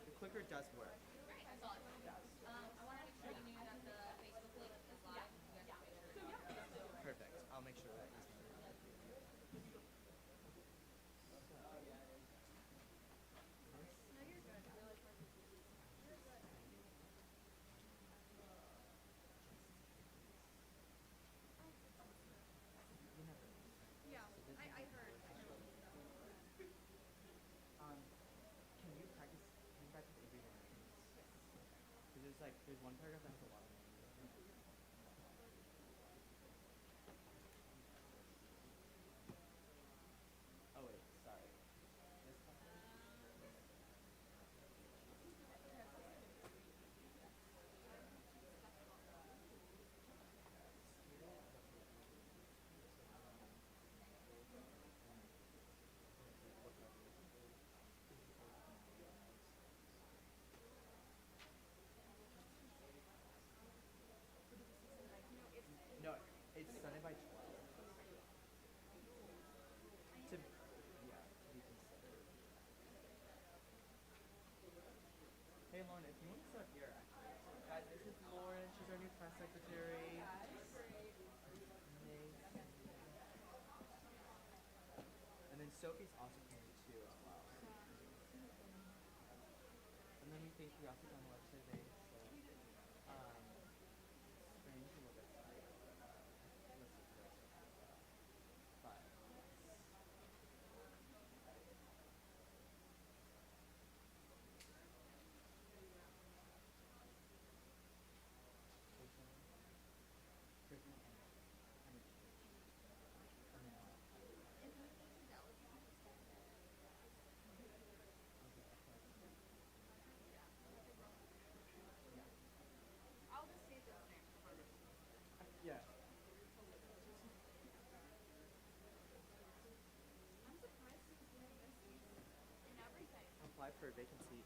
The clicker does work. Perfect. I'll make sure that he's notified. You never know. So this is the PowerPoint. Um, can you practice every one of these? Okay. Because there's one paragraph that has a lot of names in it. Oh wait, sorry. This company? Yes. Student representatives. And then it's like what representatives? Physical community schools. No, it's Sunday by 12. To yeah, to be considered. Hey Lauren, if you want to sit up here actually. Guys, this is Lauren, she's our new press secretary. Amazing. And then Sophie's also coming too as well. And then we pay curiosity on the website today, so it's strange to look at site. Let's see today so far. But yes. Curriculum. Curriculum and education. And then oh the FYP. Yeah. Yeah. Apply for a vacancy.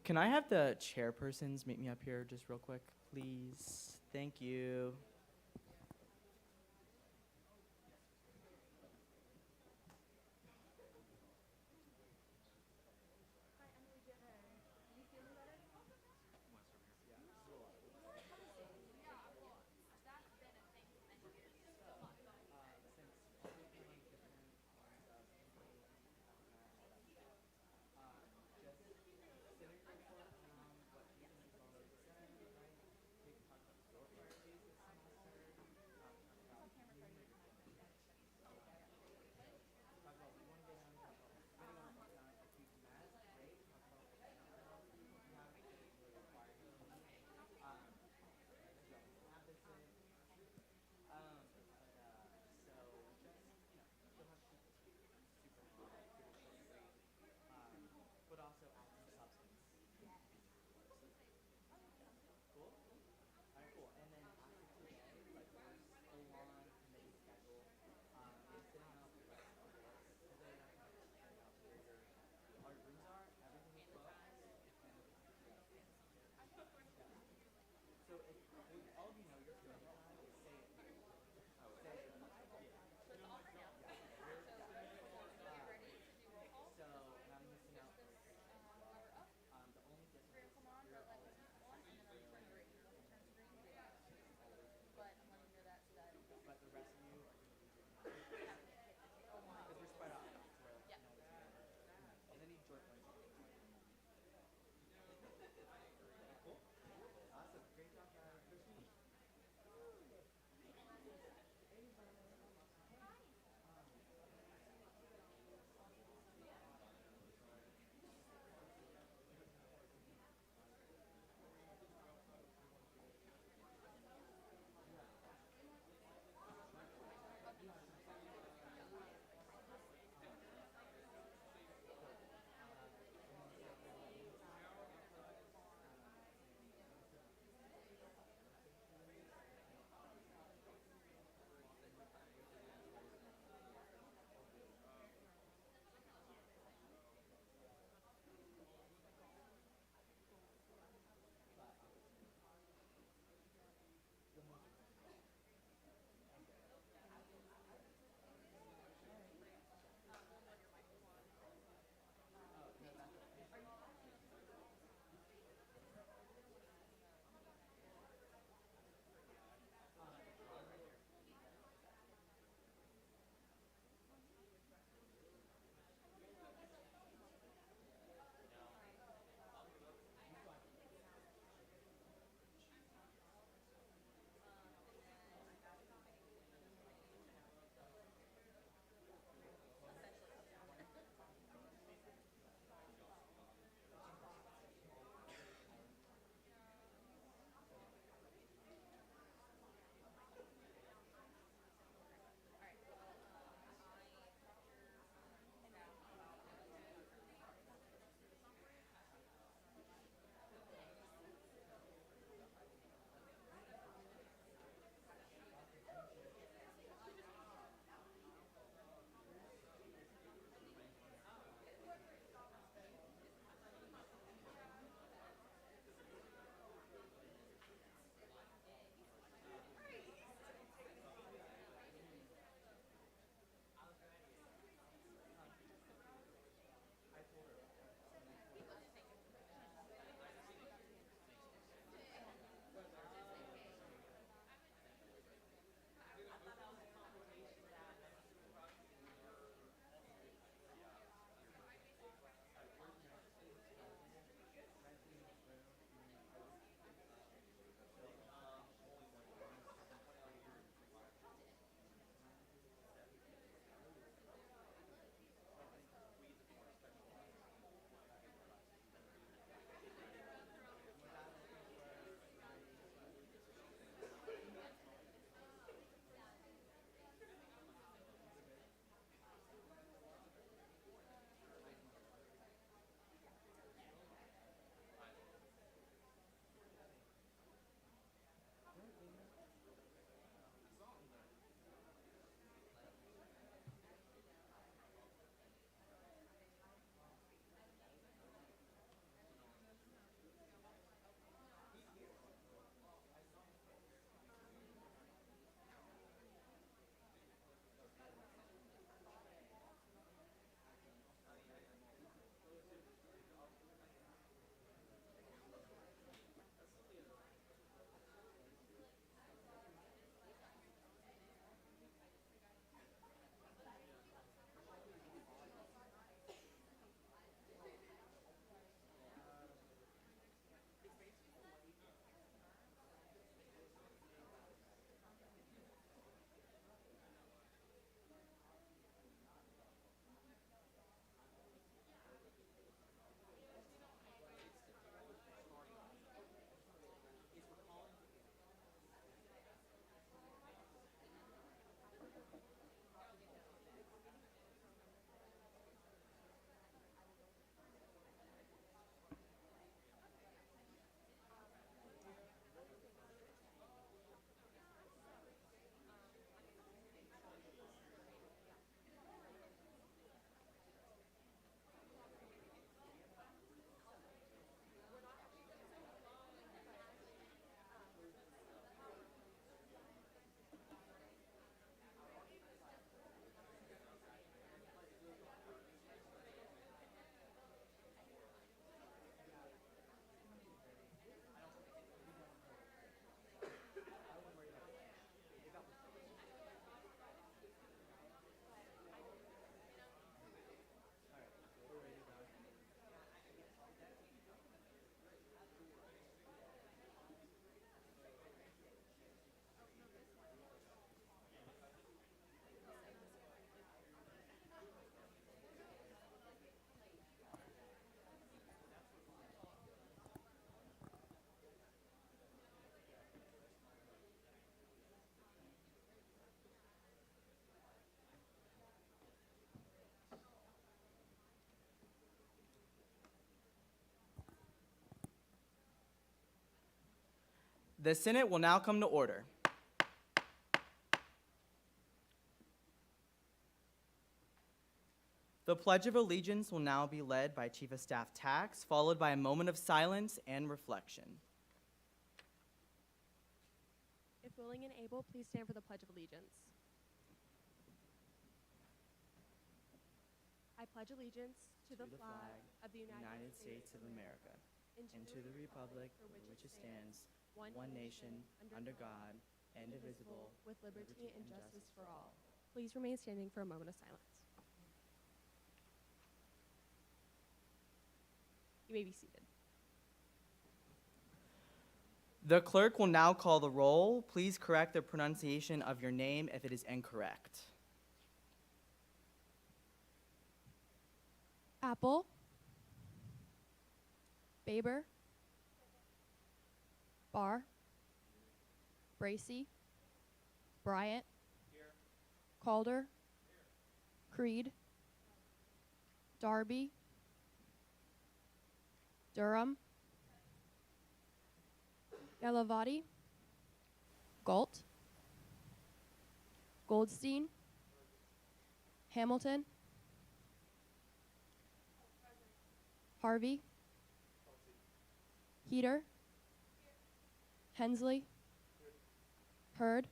Can I have the chairpersons meet me up here just real quick, please? Thank you. The Senate will now come to order. The Pledge of Allegiance will now be led by Chief of Staff Tax, followed by a moment of silence and reflection. If willing and able, please stand for the Pledge of Allegiance. I pledge allegiance to the flag of the United States of America and to the republic for which it stands, one nation, under God, indivisible, with liberty and justice for all. Please remain standing for a moment of silence. You may be seated. The clerk will now call the roll. Please correct the pronunciation of your name if it is incorrect. Apple, Baber, Barr, Bracy, Bryant, Calder, Creed, Darby, Durham, Galavati, Galt, Goldstein, Hamilton, Harvey, Heater, Hensley, Hurd,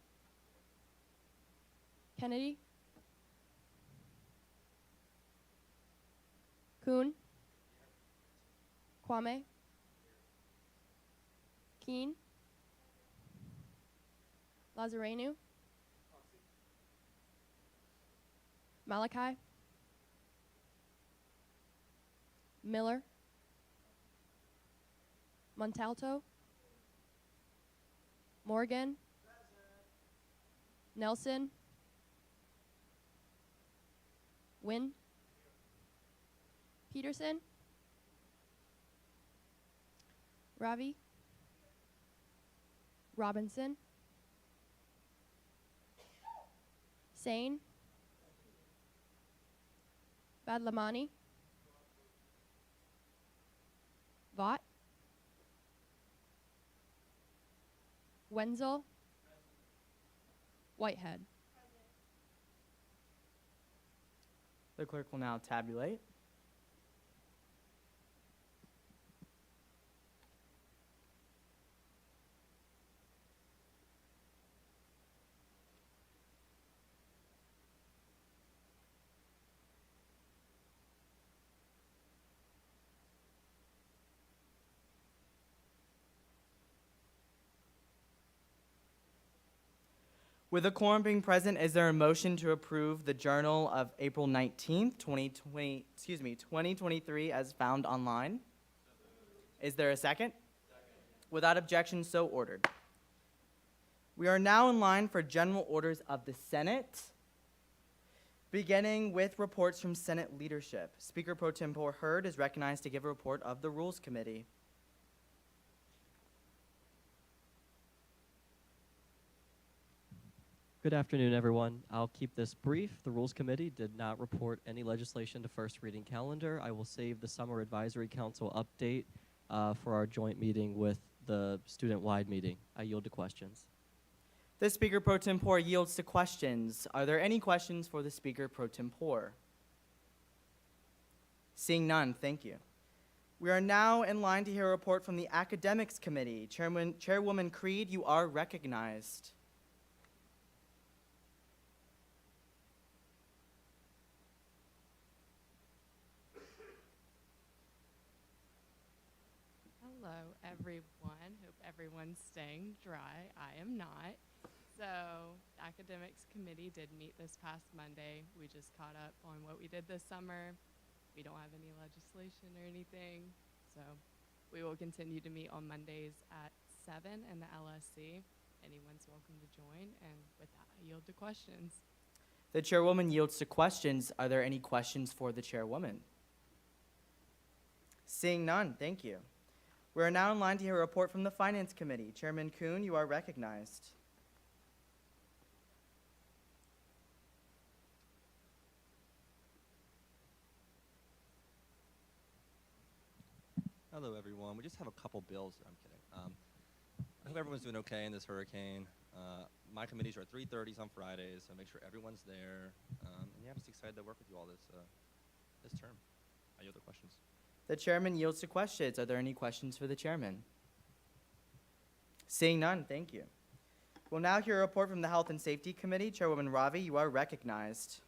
Kennedy, Kuhn, Kwame, Keene, Lazarenu, Malachi, Miller, Montalto, Morgan, Nelson, Wynn, Peterson, Ravi, Robinson, Sane, Badlamani, Vaught, Wenzel, Whitehead. The clerk will now tabulate. With a quorum being present, is there a motion to approve the Journal of April 19th, 2023 as found online? Is there a second? Without objection, so ordered. We are now in line for general orders of the Senate, beginning with reports from Senate leadership. Speaker Pro Tempore Hurd is recognized to give a report of the Rules Committee. Good afternoon, everyone. I'll keep this brief. The Rules Committee did not report any legislation to first reading calendar. I will save the Summer Advisory Council update for our joint meeting with the student-wide meeting. I yield to questions. The Speaker Pro Tempore yields to questions. Are there any questions for the Speaker Pro Tempore? Seeing none, thank you. We are now in line to hear a report from the Academics Committee. Chairwoman Creed, you are recognized. Hello, everyone. Hope everyone's staying dry. I am not. So, the Academics Committee did meet this past Monday. We just caught up on what we did this summer. We don't have any legislation or anything. So, we will continue to meet on Mondays at 7 in the LSC. Anyone's welcome to join. And with that, I yield to questions. The Chairwoman yields to questions. Are there any questions for the Chairwoman? Seeing none, thank you. We are now in line to hear a report from the Finance Committee. Chairman Kuhn, you are recognized. Hello, everyone. We just have a couple bills. I'm kidding. hope everyone's doing okay in this hurricane. My committees are at 3:30 on Fridays, so make sure everyone's there. And yeah, I'm just excited to work with you all this term. I yield the questions. The chairman yields to questions. Are there any questions for the chairman? Seeing none, thank you. We'll now hear a report from the Health and Safety Committee. Chairwoman Ravi, you are recognized.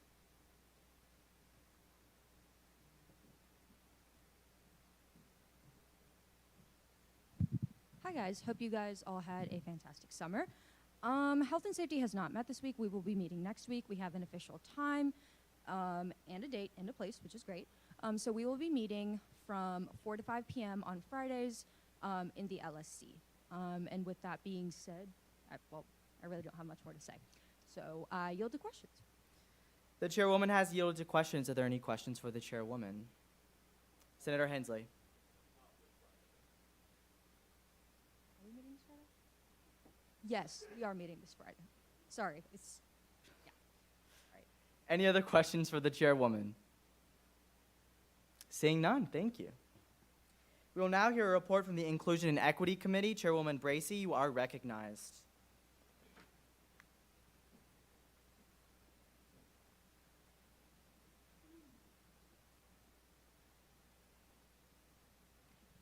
Hi guys, hope you guys all had a fantastic summer. Health and safety has not met this week. We will be meeting next week. We have an official time and a date and a place, which is great. So we will be meeting from 4 to 5 p.m. on Fridays in the LSC. And with that being said, I really don't have much more to say. So I yield to questions. The chairwoman has yielded to questions. Are there any questions for the chairwoman? Senator Hensley. Are we meeting this Friday? Yes, we are meeting this Friday. Sorry, it's, yeah. All right. Any other questions for the chairwoman? Seeing none, thank you. We will now hear a report from the Inclusion and Equity Committee. Chairwoman Bracy, you are recognized.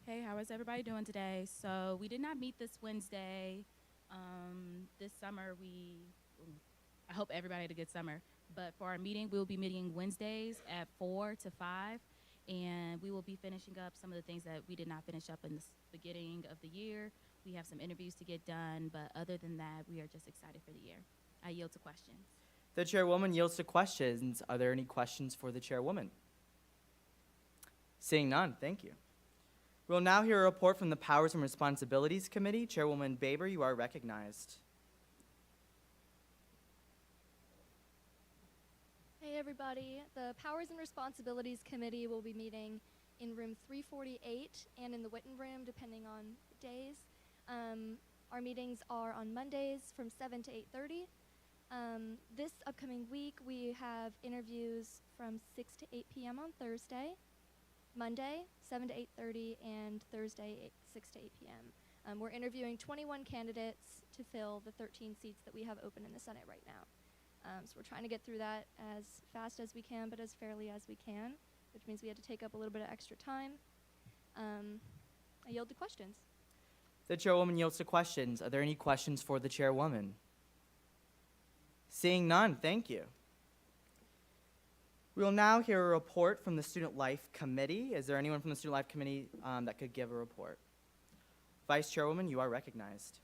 Hey, how is everybody doing today? So we did not meet this Wednesday. This summer, I hope everybody had a good summer. But for our meeting, we will be meeting Wednesdays at 4 to 5. And we will be finishing up some of the things that we did not finish up in the beginning of the year. We have some interviews to get done, but other than that, we are just excited for the year. I yield to questions. The chairwoman yields to questions. Are there any questions for the chairwoman? Seeing none, thank you. We will now hear a report from the Powers and Responsibilities Committee. Chairwoman Baber, you are recognized. Hey everybody, the Powers and Responsibilities Committee will be meeting in room 348 and in the Witten room depending on days. Our meetings are on Mondays from 7 to 8:30. This upcoming week we have interviews from 6 to 8 p.m. on Thursday, Monday 7 to 8:30, and Thursday 6 to 8 p.m. We're interviewing 21 candidates to fill the 13 seats that we have open in the Senate right now. So we're trying to get through that as fast as we can, but as fairly as we can, which means we had to take up a little bit of extra time. I yield to questions. The chairwoman yields to questions. Are there any questions for the chairwoman? Seeing none, thank you. We will now hear a report from the Student Life Committee. Is there anyone from the Student Life Committee that could give a report? Vice Chairwoman, you are recognized.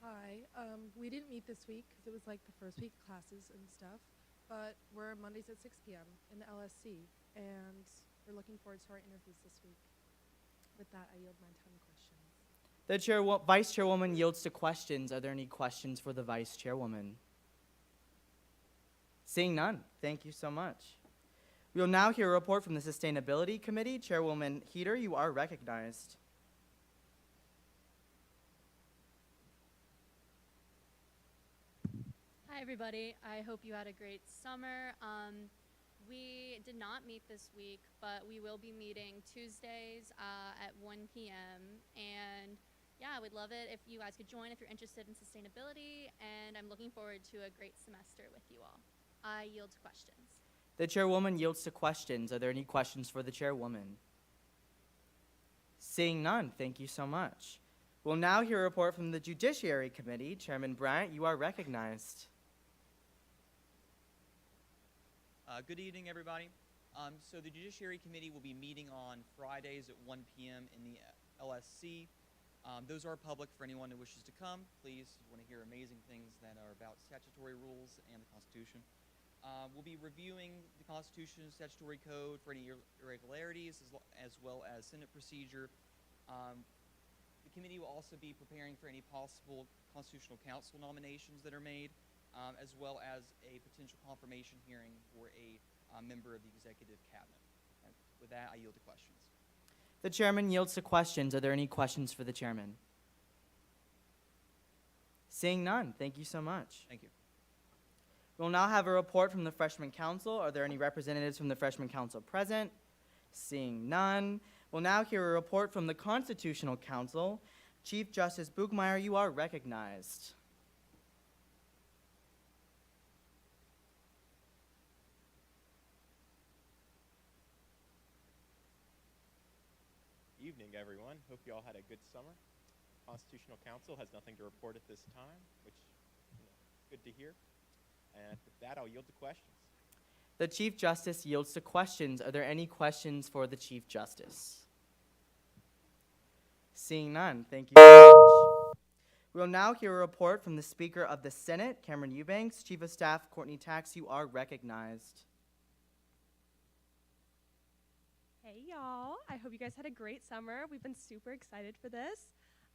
Hi. We didn't meet this week because it was like the first week of classes and stuff, but we're Mondays at 6 p.m. in the LSC, and we're looking forward to our interviews this week. With that, I yield my time to questions. The Vice Chairwoman yields to questions. Are there any questions for the Vice Chairwoman? Seeing none, thank you so much. We will now hear a report from the Sustainability Committee. Chairwoman Heater, you are recognized. Hi, everybody. I hope you had a great summer. We did not meet this week, but we will be meeting Tuesdays at 1 p.m. And yeah, I would love it if you guys could join if you're interested in sustainability. And I'm looking forward to a great semester with you all. I yield to questions. The chairwoman yields to questions. Are there any questions for the chairwoman? Seeing none, thank you so much. We'll now hear a report from the Judiciary Committee. Chairman Bryant, you are recognized. Good evening, everybody. So the Judiciary Committee will be meeting on Fridays at 1 p.m. in the LSC. Those are public for anyone who wishes to come. Please, if you want to hear amazing things that are about statutory rules and the Constitution. We'll be reviewing the Constitution, statutory code for any irregularities, as well as Senate procedure. The committee will also be preparing for any possible Constitutional Council nominations that are made, as well as a potential confirmation hearing for a member of the Executive Cabinet. And with that, I yield to questions. The chairman yields to questions. Are there any questions for the chairman? Seeing none, thank you so much. Thank you. We'll now have a report from the Freshman Council. Are there any representatives from the Freshman Council present? Seeing none. We'll now hear a report from the Constitutional Council. Chief Justice Bugmeyer, you are recognized. Evening, everyone. Hope you all had a good summer. Constitutional Council has nothing to report at this time, which is good to hear. And with that, I'll yield to questions. The Chief Justice yields to questions. Are there any questions for the Chief Justice? Seeing none, thank you so much. We will now hear a report from the Speaker of the Senate, Cameron Eubanks. Chief of Staff Courtney Tax, you are recognized. Hey y'all, I hope you guys had a great summer. We've been super excited for this.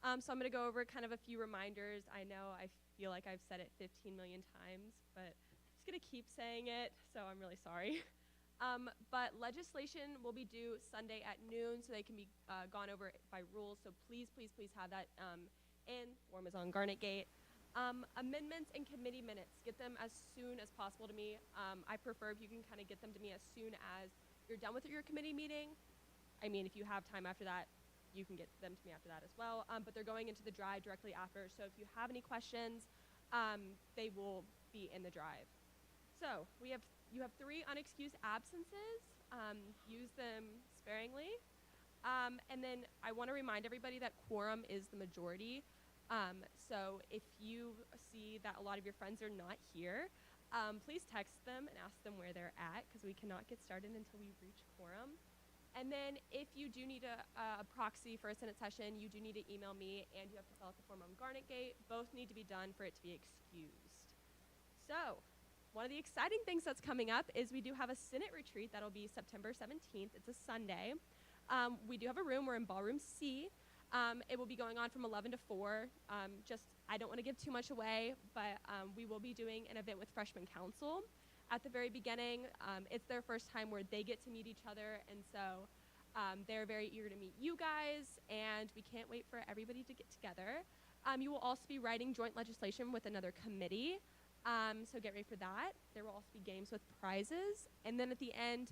So I'm gonna go over kind of a few reminders. I know I feel like I've said it 15 million times, but I'm just gonna keep saying it, so I'm really sorry. But legislation will be due Sunday at noon, so they can be gone over by rules. So please, please, please have that in. Form is on Garnet Gate. Amendments and committee minutes, get them as soon as possible to me. I prefer if you can kind of get them to me as soon as you're done with your committee meeting. I mean, if you have time after that, you can get them to me after that as well. But they're going into the drive directly after. So if you have any questions, they will be in the drive. So you have 3 unexcused absences. Use them sparingly. And then I want to remind everybody that quorum is the majority. So if you see that a lot of your friends are not here, please text them and ask them where they're at, because we cannot get started until we reach quorum. And then if you do need a proxy for a Senate session, you do need to email me, and you have to fill out the form on Garnet Gate. Both need to be done for it to be excused. So one of the exciting things that's coming up is we do have a Senate retreat that'll be September 17th. It's a Sunday. We do have a room. We're in Ballroom C. It will be going on from 11 to 4. I don't want to give too much away, but we will be doing an event with Freshman Council at the very beginning. It's their first time where they get to meet each other, and so they're very eager to meet you guys, and we can't wait for everybody to get together. You will also be writing joint legislation with another committee, so get ready for that. There will also be games with prizes, and then at the end,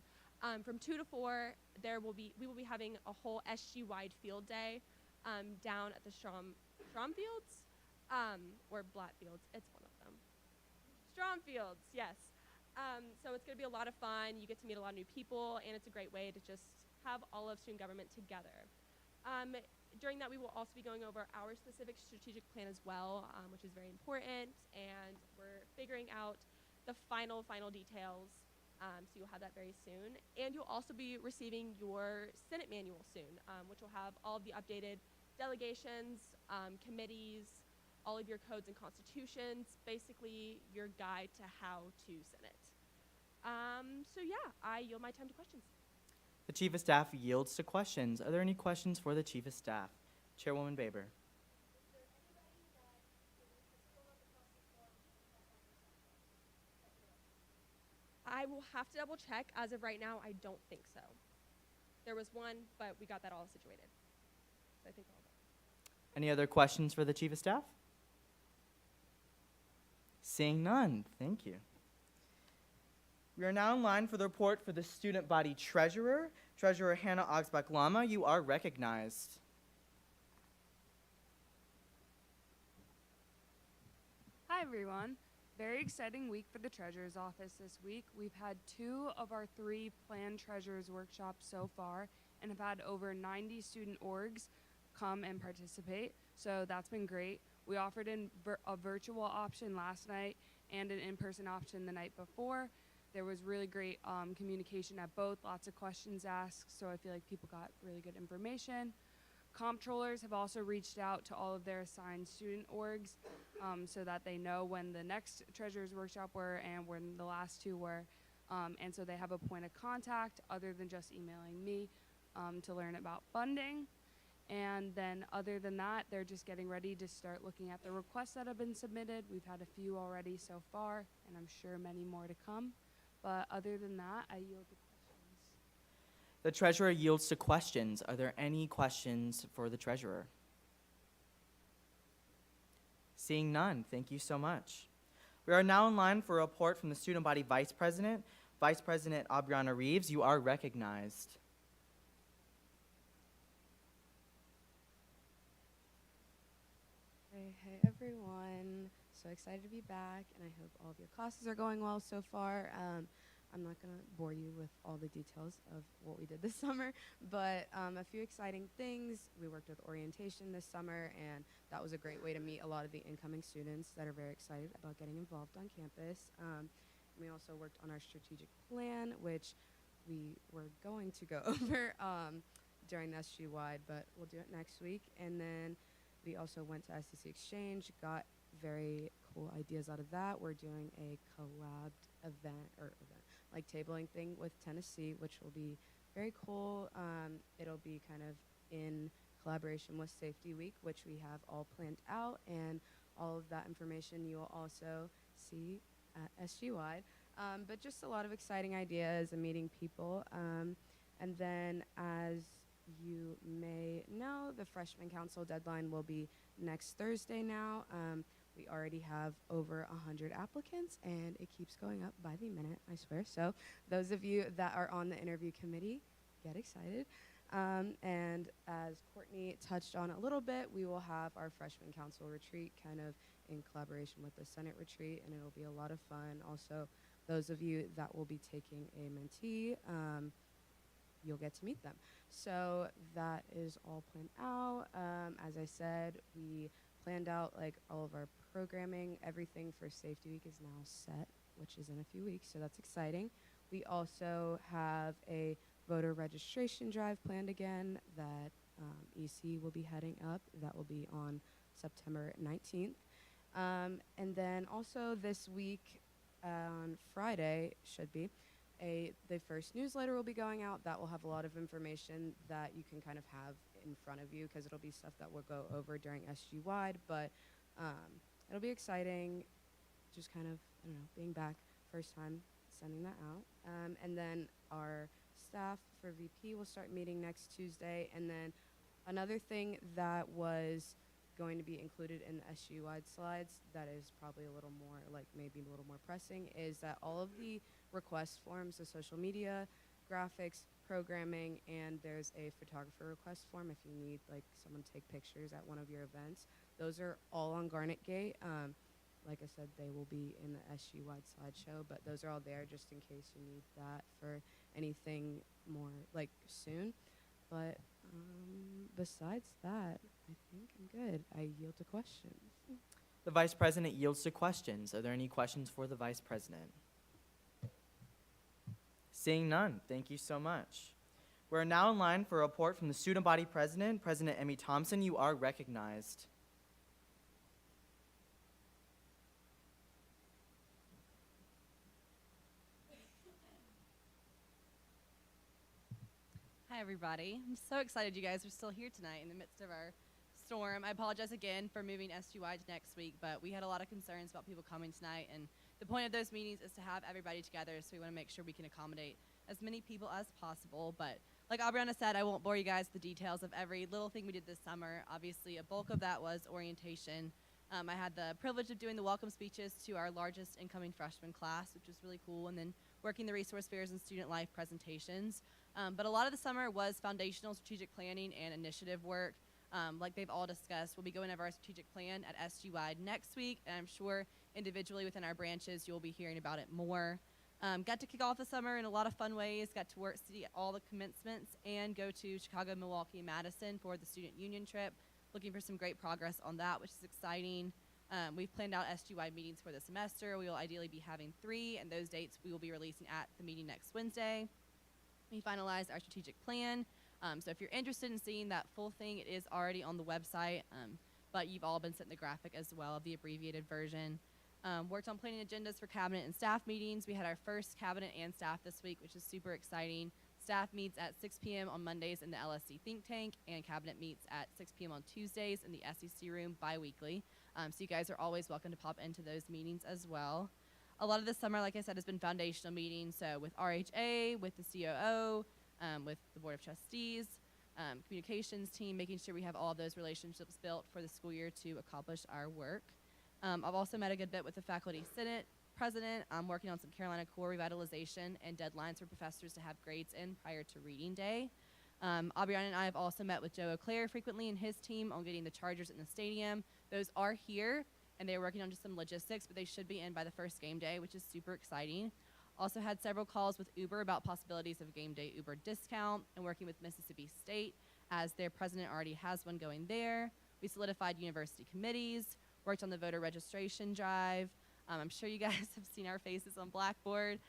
from 2 to 4, we will be having a whole SG-wide field day down at the Strom Fields, or Blatt Fields. It's one of them. Strom Fields, yes. So it's going to be a lot of fun. You get to meet a lot of new people, and it's a great way to just have all of student government together. During that, we will also be going over our specific strategic plan as well, which is very important, and we're figuring out the final details. So you'll have that very soon. And you'll also be receiving your Senate manual soon, which will have all of the updated delegations, committees, all of your codes and constitutions, basically your guide to how to Senate. So yeah, I yield my time to questions. The Chief of Staff yields to questions. Are there any questions for the Chief of Staff? Chairwoman Baber. I will have to double check. As of right now, I don't think so. There was one, but we got that all situated. So I think we're all good. Any other questions for the Chief of Staff? Seeing none, thank you. We are now in line for the report for the Student Body Treasurer. Treasurer Hannah Augsbach-Lama, you are recognized. Hi everyone. Very exciting week for the Treasurer's Office this week. We've had 2 of our 3 planned Treasurer's workshops so far and have had over 90 student orgs come and participate, so that's been great. We offered a virtual option last night and an in-person option the night before. There was really great communication at both, lots of questions asked, so I feel like people got really good information. Comptrollers have also reached out to all of their assigned student orgs so that they know when the next Treasurer's Workshop were and when the last 2 were. And so they have a point of contact other than just emailing me to learn about funding. And then other than that, they're just getting ready to start looking at the requests that have been submitted. We've had a few already so far, and I'm sure many more to come. But other than that, I yield to questions. The Treasurer yields to questions. Are there any questions for the Treasurer? Seeing none, thank you so much. We are now in line for a report from the Student Body Vice President. Vice President Aubriana Reeves, you are recognized. Hey everyone. So excited to be back, and I hope all of your classes are going well so far. I'm not going to bore you with all the details of what we did this summer, but a few exciting things. We worked with orientation this summer, and that was a great way to meet a lot of the incoming students that are very excited about getting involved on campus. We also worked on our strategic plan, which we were going to go over during the SG-wide, but we'll do it next week. And then we also went to SEC Exchange, got very cool ideas out of that. We're doing a collabed event, like tabling thing with Tennessee, which will be very cool. It'll be kind of in collaboration with Safety Week, which we have all planned out, and all of that information you will also see at SG-wide. But just a lot of exciting ideas and meeting people. And then, as you may know, the freshman council deadline will be next Thursday now. We already have over 100 applicants, and it keeps going up by the minute, I swear. So those of you that are on the interview committee, get excited. And as Courtney touched on a little bit, we will have our freshman council retreat kind of in collaboration with the Senate retreat, and it'll be a lot of fun. Also, those of you that will be taking a mentee, you'll get to meet them. So that is all planned out. As I said, we planned out like all of our programming. Everything for Safety Week is now set, which is in a few weeks, so that's exciting. We also have a voter registration drive planned again that EC will be heading up. That will be on September 19th. And then also this week on Friday should be the first newsletter will be going out. That will have a lot of information that you can kind of have in front of you, because it'll be stuff that we'll go over during SG-wide, but it'll be exciting, just kind of, I don't know, being back, first time sending that out. And then our staff for VP will start meeting next Tuesday. And then another thing that was going to be included in the SG-wide slides that is probably a little more, like maybe a little more pressing, is that all of the request forms, the social media, graphics, programming, and there's a photographer request form if you need like someone to take pictures at one of your events. Those are all on Garnet Gate. Like I said, they will be in the SG-wide slideshow, but those are all there just in case you need that for anything more like soon. But besides that, I think I'm good. I yield to questions. The Vice President yields to questions. Are there any questions for the Vice President? Seeing none, thank you so much. We're now in line for a report from the Student Body President, President Emmy Thompson. You are recognized. Hi, everybody. I'm so excited you guys are still here tonight in the midst of our storm. I apologize again for moving SG-wide to next week, but we had a lot of concerns about people coming tonight, and the point of those meetings is to have everybody together, so we want to make sure we can accommodate as many people as possible. But like Aubriana said, I won't bore you guys with the details of every little thing we did this summer. Obviously, a bulk of that was orientation. I had the privilege of doing the welcome speeches to our largest incoming freshman class, which was really cool, and then working the resource fairs and student life presentations. But a lot of the summer was foundational strategic planning and initiative work. Like they've all discussed, we'll be going over our strategic plan at SG-wide next week, and I'm sure individually within our branches you'll be hearing about it more. Got to kick off the summer in a lot of fun ways, got to work, see all the commencements, and go to Chicago, Milwaukee, and Madison for the student union trip. Looking for some great progress on that, which is exciting. We've planned out SG-wide meetings for the semester. We will ideally be having 3, and those dates we will be releasing at the meeting next Wednesday. We finalized our strategic plan. So if you're interested in seeing that full thing, it is already on the website, but you've all been sent the graphic as well of the abbreviated version. Worked on planning agendas for cabinet and staff meetings. We had our first cabinet and staff this week, which is super exciting. Staff meets at 6 p.m. on Mondays in the LSC think tank, and cabinet meets at 6 p.m. on Tuesdays in the SEC room bi-weekly. So you guys are always welcome to pop into those meetings as well. A lot of this summer, like I said, has been foundational meetings, so with RHA, with the COO, with the Board of Trustees, communications team, making sure we have all of those relationships built for the school year to accomplish our work. I've also met a good bit with the Faculty Senate President. I'm working on some Carolina Core revitalization and deadlines for professors to have grades in prior to reading day. Aubriana and I have also met with Joe Auclair frequently and his team on getting the chargers in the stadium Those are here, and they're working on just some logistics, but they should be in by the first game day, which is super exciting. Also had several calls with Uber about possibilities of game day Uber discount and working with Mississippi State as their president already has one going there. We solidified university committees, worked on the voter registration drive. I'm sure you guys have seen our faces on Blackboard,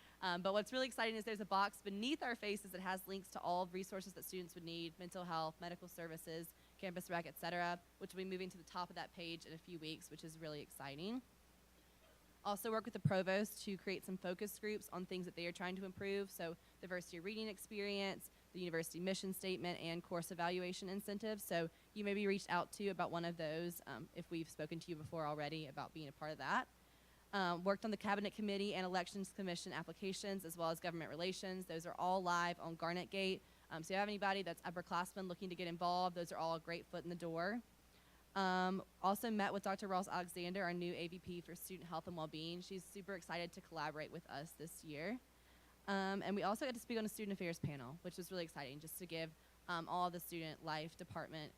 but what's really exciting is there's a box beneath our faces that has links to all resources that students would need, mental health, medical services, campus rec, etc., which will be moving to the top of that page in a few weeks, which is really exciting. Also work with the provost to create some focus groups on things that they are trying to improve, so diversity reading experience, the university mission statement, and course evaluation incentives. So you may be reached out to about one of those if we've spoken to you before already about being a part of that. Worked on the Cabinet Committee and Elections Commission applications as well as government relations. Those are all live on Garnet Gate. So if you have anybody that's upperclassmen looking to get involved, those are all a great foot in the door. Also met with Dr. Ross Alexander, our new AVP for Student Health and Wellbeing. She's super excited to collaborate with us this year. And we also got to speak on a student affairs panel, which was really exciting, just to give all the student life department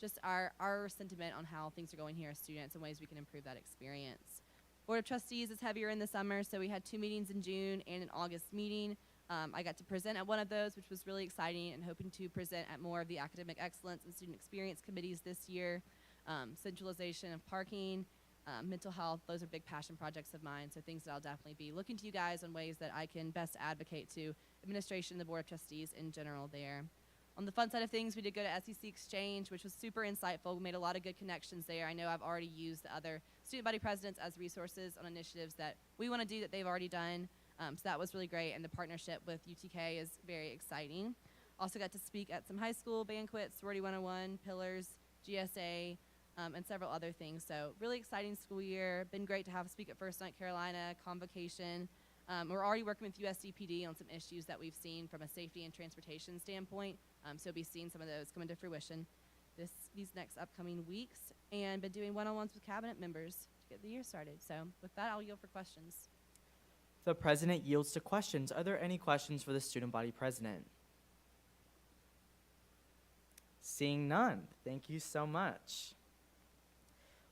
just our sentiment on how things are going here as students and ways we can improve that experience. Board of Trustees is heavier in the summer, so we had 2 meetings in June and an August meeting. I got to present at one of those, which was really exciting, and hoping to present at more of the academic excellence and student experience committees this year. Centralization of parking, mental health, those are big passion projects of mine, so things that I'll definitely be looking to you guys on ways that I can best advocate to administration and the Board of Trustees in general there. On the fun side of things, we did go to SEC Exchange, which was super insightful. We made a lot of good connections there. I know I've already used the other student body presidents as resources on initiatives that we want to do that they've already done. So that was really great, and the partnership with UTK is very exciting. Also got to speak at some high school banquets, Sorority 101, Pillars, GSA, and several other things. So really exciting school year. Been great to have a speak at First Night Carolina, Convocation. We're already working with USDPD on some issues that we've seen from a safety and transportation standpoint. So we'll be seeing some of those come into fruition these next upcoming weeks, and been doing one-on-ones with cabinet members to get the year started. So with that, I'll yield for questions. The president yields to questions. Are there any questions for the student body president? Seeing none, thank you so much.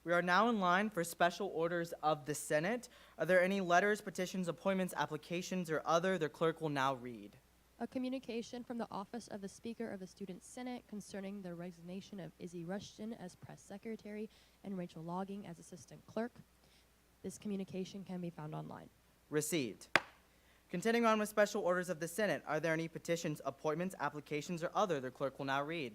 We are now in line for special orders of the Senate. Are there any letters, petitions, appointments, applications, or other the clerk will now read? A communication from the Office of the Speaker of the Student Senate concerning the resignation of Izzy Rushton as press secretary and Rachel Logging as assistant clerk. This communication can be found online. Received. Continuing on with special orders of the Senate, are there any petitions, appointments, applications, or other the clerk will now read?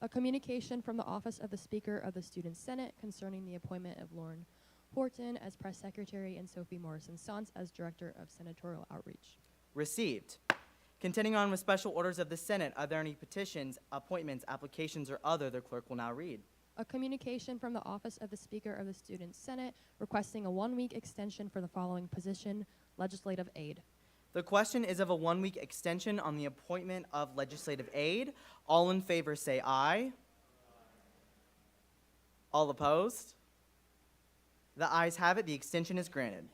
A communication from the Office of the Speaker of the Student Senate concerning the appointment of Lauren Horton as press secretary and Sophie Morrison-Sons as director of senatorial outreach. Received. Continuing on with special orders of the Senate, are there any petitions, appointments, applications, or other the clerk will now read? A communication from the Office of the Speaker of the Student Senate requesting a 1-week extension for the following position, legislative aide. The question is of a 1-week extension on the appointment of legislative aide. All in favor say aye. All opposed? The ayes have it. The extension is granted.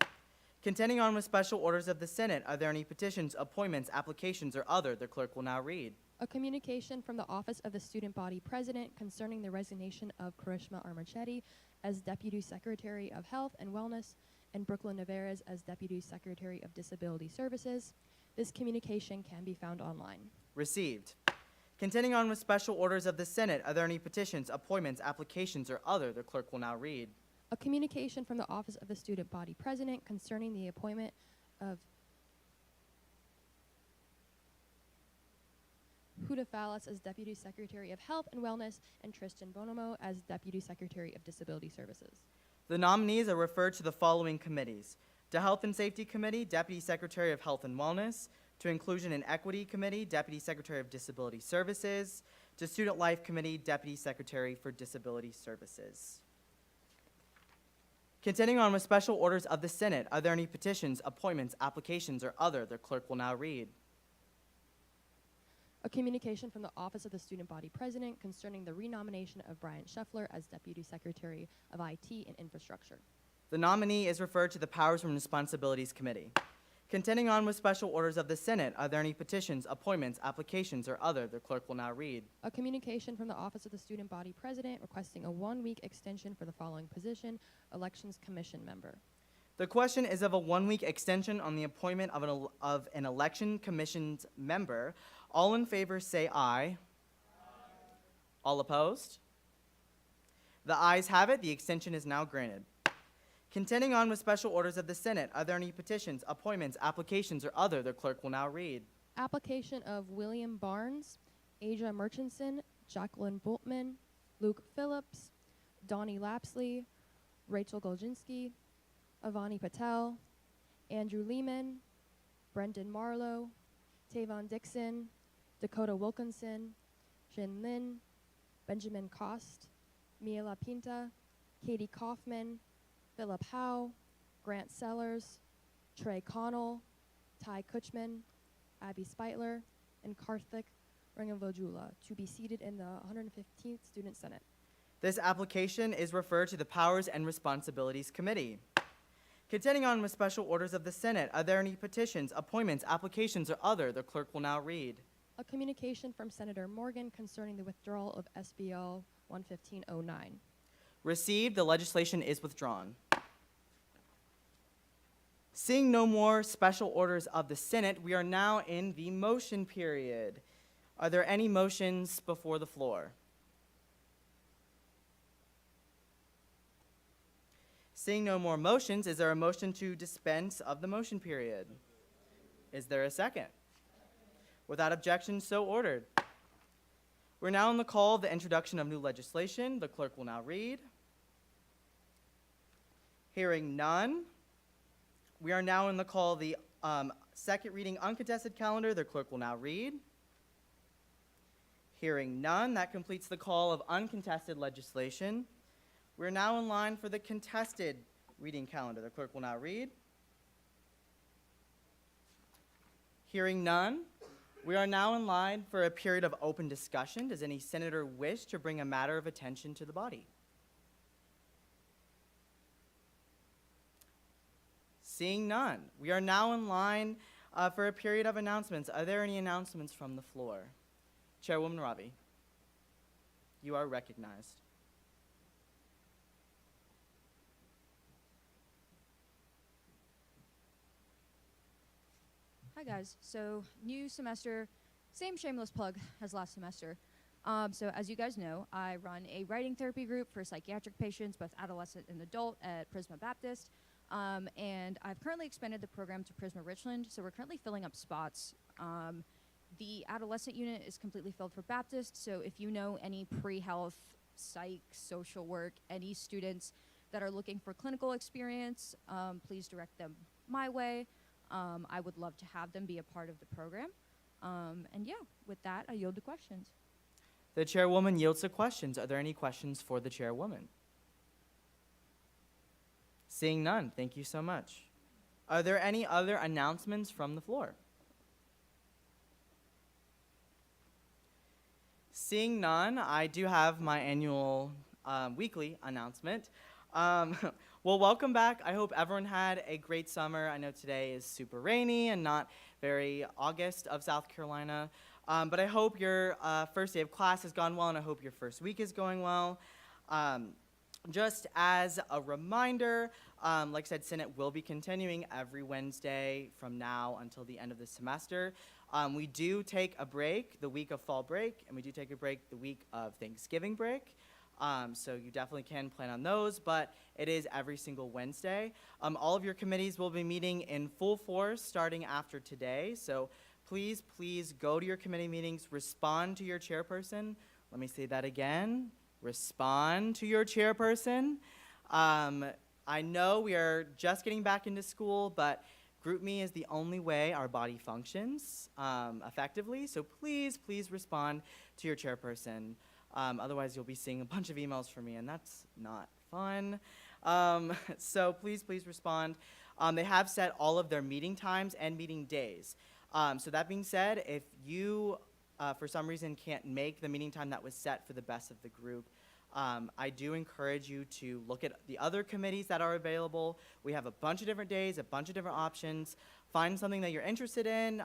Continuing on with special orders of the Senate, are there any petitions, appointments, applications, or other the clerk will now read? A communication from the Office of the Student Body President concerning the resignation of Karishma Armachetti as Deputy Secretary of Health and Wellness and Brooklyn Navarez as Deputy Secretary of Disability Services. This communication can be found online. Received. Continuing on with special orders of the Senate, are there any petitions, appointments, applications, or other the clerk will now read? A communication from the Office of the Student Body President concerning the appointment of Huda Fallas as Deputy Secretary of Health and Wellness and Tristan Bonomo as Deputy Secretary of Disability Services. The nominees are referred to the following committees: to Health and Safety Committee, Deputy Secretary of Health and Wellness; to Inclusion and Equity Committee, Deputy Secretary of Disability Services; to Student Life Committee, Deputy Secretary for Disability Services. Continuing on with special orders of the Senate, are there any petitions, appointments, applications, or other the clerk will now read? A communication from the Office of the Student Body President concerning the renomination of Brian Scheffler as Deputy Secretary of IT and Infrastructure. The nominee is referred to the Powers and Responsibilities Committee. Continuing on with special orders of the Senate, are there any petitions, appointments, applications, or other? The clerk will now read. A communication from the Office of the Student Body President requesting a 1-week extension for the following position, Elections Commission member. The question is of a 1-week extension on the appointment of an election commission's member. All in favor say aye. All opposed? The ayes have it. The extension is now granted. Continuing on with special orders of the Senate, are there any petitions, appointments, applications, or other? The clerk will now read. Application of William Barnes, Asia Murchison, Jacqueline Bultman, Luke Phillips, Donnie Lapsley, Rachel Golginski, Avani Patel, Andrew Lehman, Brendan Marlowe, Tavon Dixon, Dakota Wilkinson, Jin Lin, Benjamin Cost, Mia LaPinta, Katie Kaufman, Philip Howe, Grant Sellers, Trey Connell, Ty Kutchman, Abby Speitler, and Karthik Rangavojula to be seated in the 115th Student Senate. This application is referred to the Powers and Responsibilities Committee. Continuing on with special orders of the Senate, are there any petitions, appointments, applications, or other? The clerk will now read. A communication from Senator Morgan concerning the withdrawal of SBL 11509. Received, the legislation is withdrawn. Seeing no more special orders of the Senate, we are now in the motion period. Are there any motions before the floor? Seeing no more motions, is there a motion to dispense of the motion period? Is there a second? Without objection, so ordered. We're now on the call of the introduction of new legislation. The clerk will now read. Hearing none, we are now in the call of the second reading uncontested calendar. The clerk will now read. Hearing none, that completes the call of uncontested legislation. We're now in line for the contested reading calendar. The clerk will now read. Hearing none, we are now in line for a period of open discussion. Does any senator wish to bring a matter of attention to the body? Seeing none, we are now in line for a period of announcements. Are there any announcements from the floor? Chairwoman Ravi, you are recognized. Hi guys, so new semester, same shameless plug as last semester. So as you guys know, I run a writing therapy group for psychiatric patients, both adolescent and adult, at Prisma Baptist. And I've currently expanded the program to Prisma Richland, so we're currently filling up spots. The adolescent unit is completely filled for Baptist, so if you know any pre-health, psych, social work, any students that are looking for clinical experience, please direct them my way. I would love to have them be a part of the program. And yeah, with that, I yield to questions. The chairwoman yields to questions. Are there any questions for the chairwoman? Seeing none, thank you so much. Are there any other announcements from the floor? Seeing none, I do have my annual weekly announcement. Well, welcome back. I hope everyone had a great summer. I know today is super rainy and not very August of South Carolina. But I hope your first day of class has gone well, and I hope your first week is going well. Just as a reminder, like I said, Senate will be continuing every Wednesday from now until the end of the semester. We do take a break the week of fall break, and we do take a break the week of Thanksgiving break. So you definitely can plan on those, but it is every single Wednesday. All of your committees will be meeting in full force starting after today. So please, please go to your committee meetings, respond to your chairperson. Let me say that again. Respond to your chairperson. I know we are just getting back into school, but GroupMe is the only way our body functions effectively. So please, please respond to your chairperson. Otherwise, you'll be seeing a bunch of emails from me, and that's not fun. So please, please respond. They have set all of their meeting times and meeting days. So that being said, if you, for some reason, can't make the meeting time that was set for the best of the group, I do encourage you to look at the other committees that are available. We have a bunch of different days, a bunch of different options. Find something that you're interested in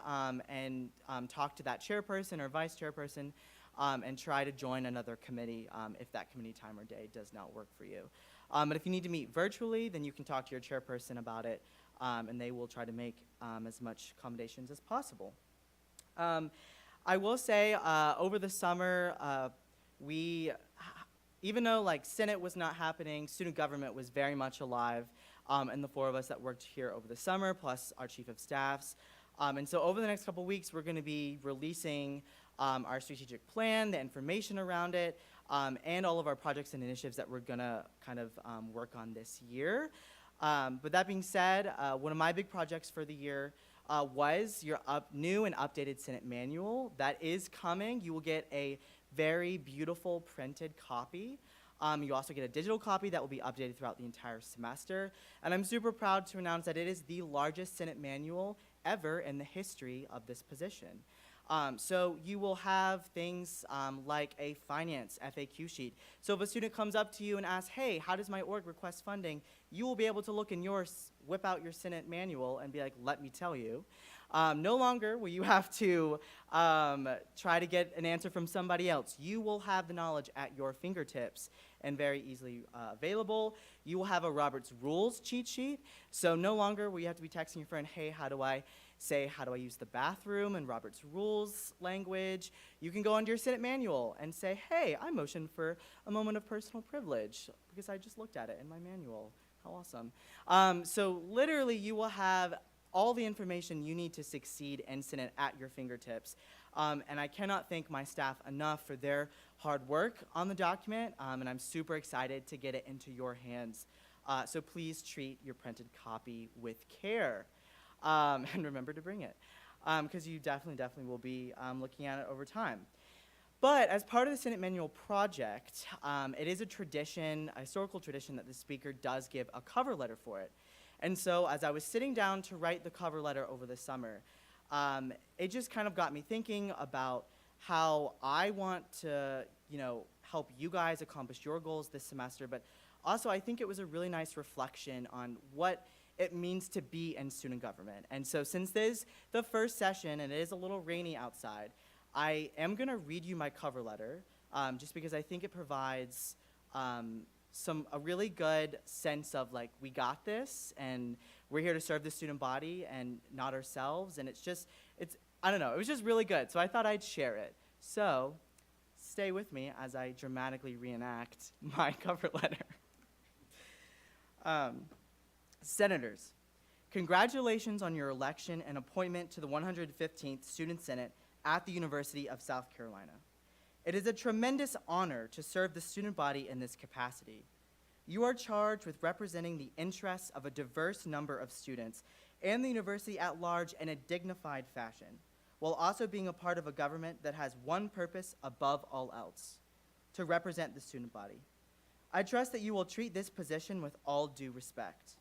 and talk to that chairperson or vice chairperson and try to join another committee if that committee time or day does not work for you. But if you need to meet virtually, then you can talk to your chairperson about it, and they will try to make as much accommodations as possible. I will say over the summer, even though like Senate was not happening, student government was very much alive, and the four of us that worked here over the summer, plus our chief of staffs. And so over the next couple weeks, we're gonna be releasing our strategic plan, the information around it, and all of our projects and initiatives that we're gonna kind of work on this year. But that being said, one of my big projects for the year was your new and updated Senate manual. That is coming. You will get a very beautiful printed copy. You also get a digital copy that will be updated throughout the entire semester. And I'm super proud to announce that it is the largest Senate manual ever in the history of this position. So you will have things like a finance FAQ sheet. So if a student comes up to you and asks, hey, how does my org request funding? You will be able to look in yours, whip out your Senate manual and be like, let me tell you. No longer will you have to try to get an answer from somebody else. You will have the knowledge at your fingertips and very easily available. You will have a Robert's Rules cheat sheet. So no longer will you have to be texting your friend, hey, how do I use the bathroom in Robert's Rules language? You can go into your Senate manual and say, hey, I motion for a moment of personal privilege because I just looked at it in my manual. How awesome. So literally you will have all the information you need to succeed in Senate at your fingertips. And I cannot thank my staff enough for their hard work on the document, and I'm super excited to get it into your hands. So please treat your printed copy with care. And remember to bring it, because you definitely will be looking at it over time. But as part of the Senate Manual project, it is a tradition, a historical tradition, that the speaker does give a cover letter for it. And so as I was sitting down to write the cover letter over the summer, it just kind of got me thinking about how I want to, help you guys accomplish your goals this semester, but also I think it was a really nice reflection on what it means to be in student government. And so since this is the first session and it is a little rainy outside, I am gonna read you my cover letter, just because I think it provides a really good sense of like, we got this and we're here to serve the student body and not ourselves. And I don't know, it was just really good. So I thought I'd share it. So stay with me as I dramatically reenact my cover letter. Senators, congratulations on your election and appointment to the 115th Student Senate at the University of South Carolina. It is a tremendous honor to serve the student body in this capacity. You are charged with representing the interests of a diverse number of students and the university at large in a dignified fashion, while also being a part of a government that has one purpose above all else: to represent the student body. I trust that you will treat this position with all due respect.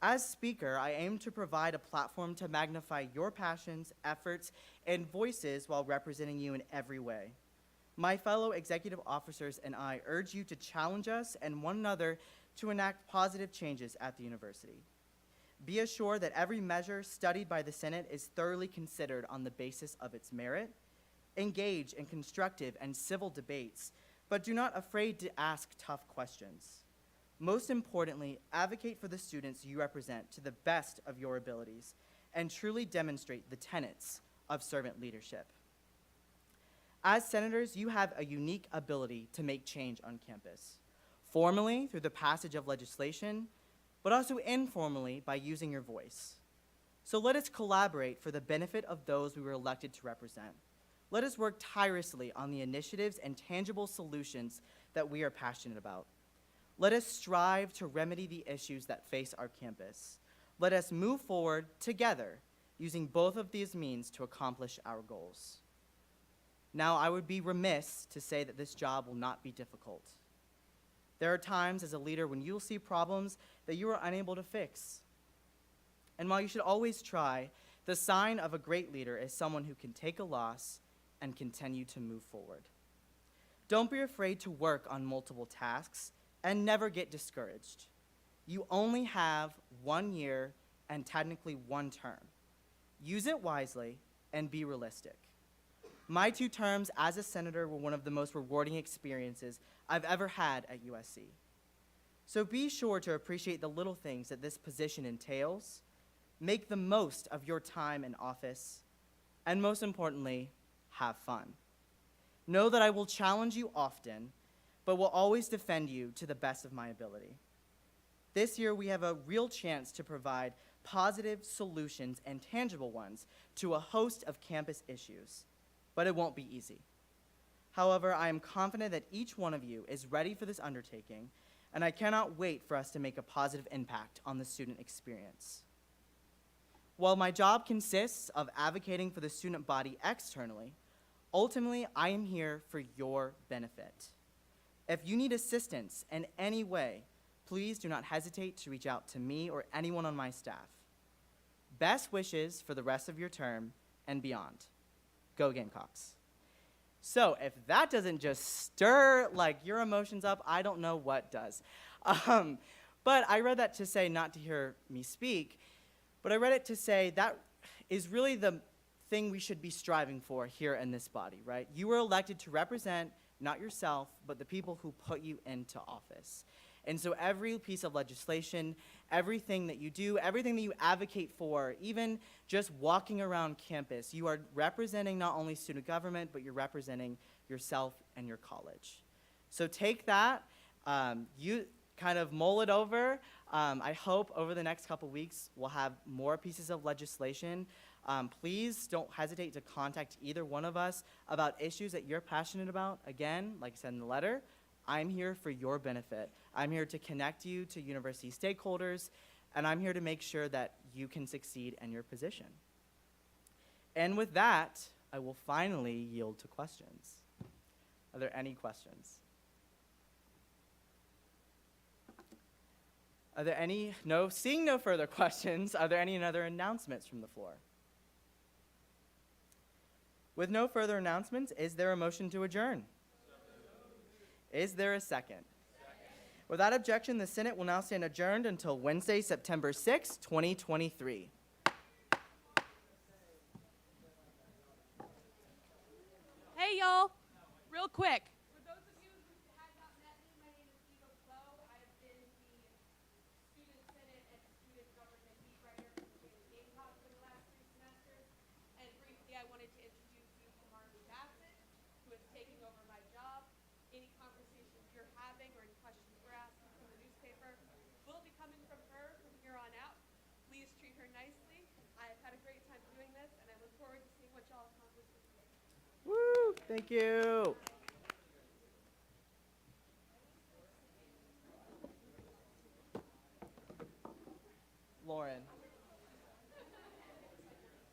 As Speaker, I aim to provide a platform to magnify your passions, efforts, and voices while representing you in every way. My fellow executive officers and I urge you to challenge us and one another to enact positive changes at the university. Be assured that every measure studied by the Senate is thoroughly considered on the basis of its merit. Engage in constructive and civil debates, but do not afraid to ask tough questions. Most importantly, advocate for the students you represent to the best of your abilities and truly demonstrate the tenets of servant leadership. As senators, you have a unique ability to make change on campus, formally through the passage of legislation, but also informally by using your voice. So let us collaborate for the benefit of those we were elected to represent. Let us work tirelessly on the initiatives and tangible solutions that we are passionate about. Let us strive to remedy the issues that face our campus. Let us move forward together using both of these means to accomplish our goals. Now, I would be remiss to say that this job will not be difficult. There are times as a leader when you'll see problems that you are unable to fix. And while you should always try, the sign of a great leader is someone who can take a loss and continue to move forward. Don't be afraid to work on multiple tasks and never get discouraged. You only have 1 year and technically 1 term. Use it wisely and be realistic. My 2 terms as a senator were one of the most rewarding experiences I've ever had at USC. So be sure to appreciate the little things that this position entails, make the most of your time in office, and most importantly, have fun. Know that I will challenge you often, but will always defend you to the best of my ability. This year, we have a real chance to provide positive solutions and tangible ones to a host of campus issues, but it won't be easy. However, I am confident that each one of you is ready for this undertaking, and I cannot wait for us to make a positive impact on the student experience. While my job consists of advocating for the student body externally, ultimately, I am here for your benefit. If you need assistance in any way, please do not hesitate to reach out to me or anyone on my staff. Best wishes for the rest of your term and beyond. Go Gamecocks. So if that doesn't just stir like your emotions up, I don't know what does. But I read that to say, not to hear me speak, but I read it to say that is really the thing we should be striving for here in this body, right? You were elected to represent not yourself, but the people who put you into office. And so every piece of legislation, everything that you do, everything that you advocate for, even just walking around campus, you are representing not only student government, but you're representing yourself and your college. So take that, you kind of mull it over. I hope over the next couple weeks we'll have more pieces of legislation. Please don't hesitate to contact either one of us about issues that you're passionate about. Again, like I said in the letter, I'm here for your benefit. I'm here to connect you to university stakeholders, and I'm here to make sure that you can succeed in your position. And with that, I will finally yield to questions. Are there any questions? Are there any, seeing no further questions, are there any other announcements from the floor? With no further announcements, is there a motion to adjourn? Is there a second? Without objection, the Senate will now stand adjourned until Wednesday, September 6, 2023. Hey, y'all, real quick. For those of you who have not met me, my name is Eva Blow. I have been the Student Senate and Student Government lead writer for the Daily Gamecock for the last 3 semesters. And briefly, I wanted to introduce you to Marley Bassett, who is taking over my job. Any conversations you're having or any questions we're asking from the newspaper will be coming from her from here on out. Please treat her nicely. I have had a great time doing this, and I look forward to seeing what y'all accomplish this year. Woo, thank you.